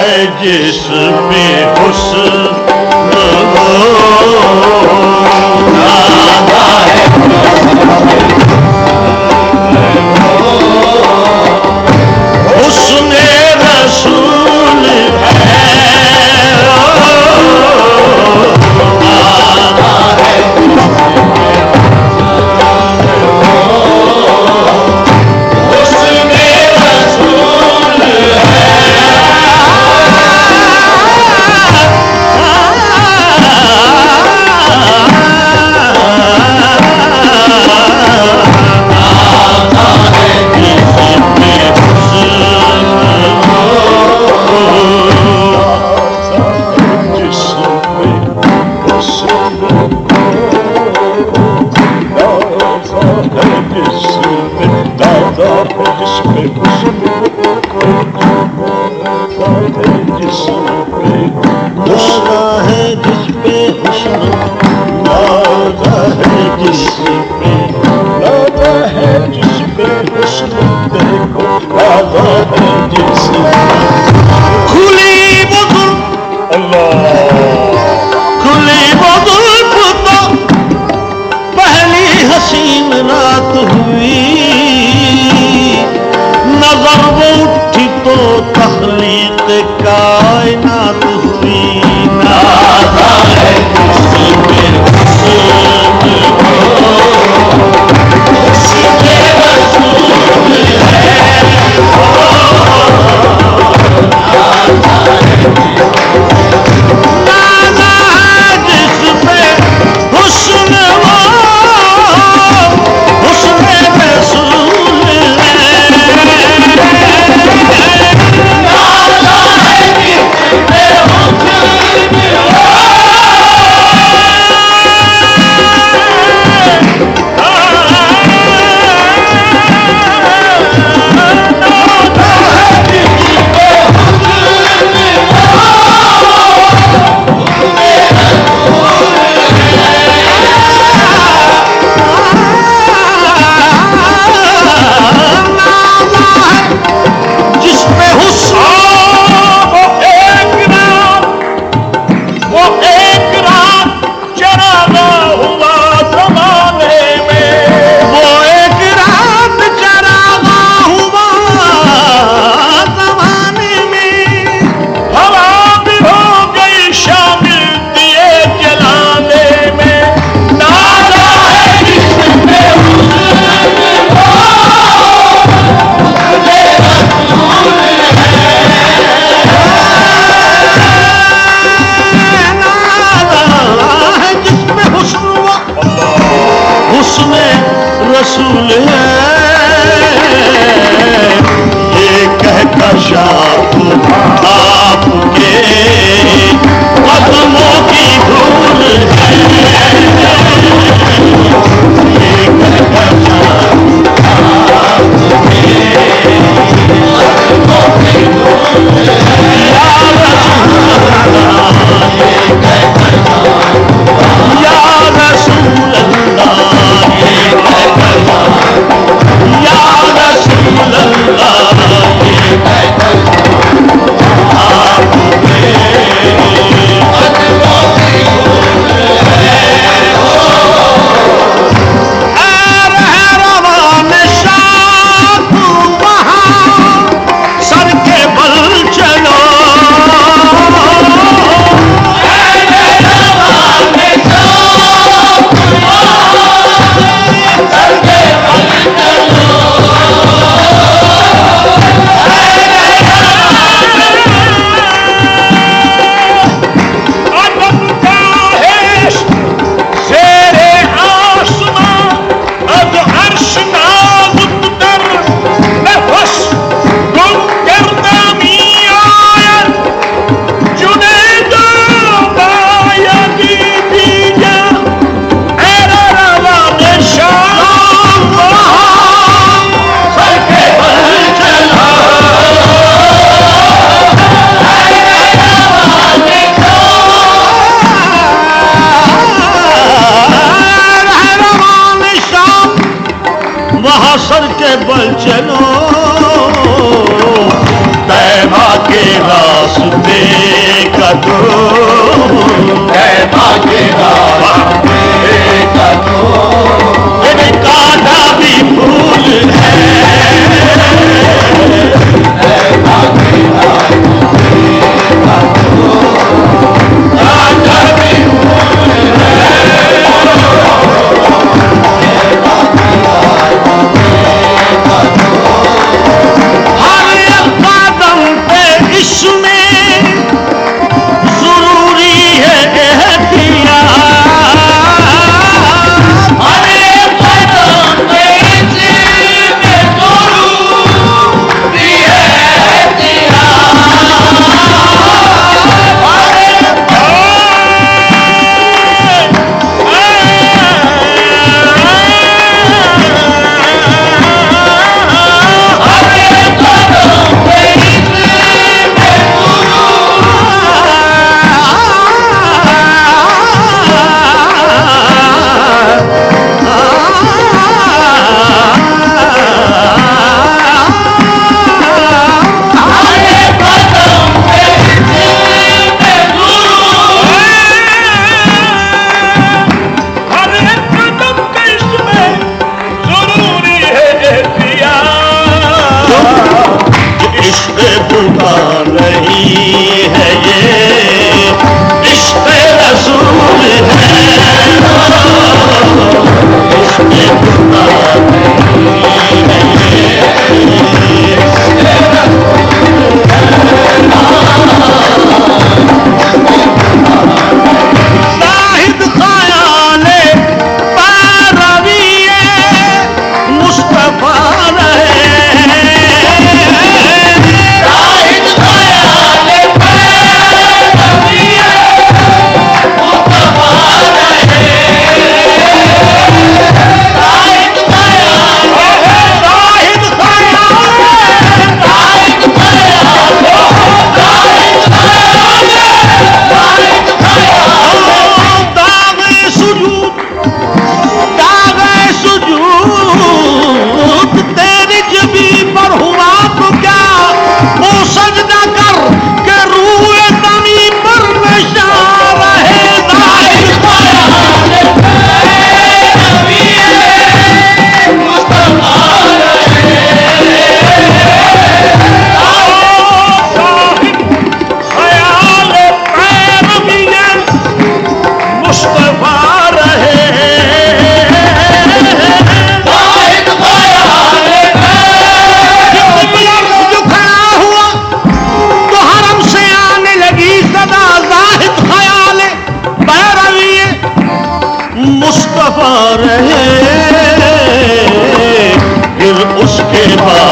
जिसमें हुस्न हो नादा है हुस्न रसूल है नादा है हुस्न रसूल कायनात हुई नादा है जिसमें हुस्न हो उसके रसूल है नादा है जिसमें हुस्न हो उसके रसूल है नादा है जिसमें हुस्न दो, कहता के रास्ते का दो, काढ़ा भी फूल है, कहता के रास्ते का दो, काढ़ा भी फूल है, कहता के रास्ते का दो, हर एक कदम पे इसमें जरूरी है एहतियात, अरे कदम पे इसमें जरूरी है एहतियात, हर एक कदम पे इसमें जरूरी है एहतियात। इश्क खुदा नहीं है ये, इश्क रसूल है, इश्क खुदा नहीं है ये, साहिद ख्याले पैरवीए मुस्तफा रहे, शाहिद ख्याले पैरवीए मुस्तफा रहे, शाहिद ख्याले साहिद दागे सुजूद तेरी जबी पर हुआ तो क्या, वो सजदा कर के रूह तमी पर नशा रहे, साहिद ख्याल पैरवीए मुस्तफा रहे, जो खड़ा हुआ तो हरम से आने लगी सदा, जाहिद ख्याल पैरवीए मुस्तफा रहे, फिर उसके बाद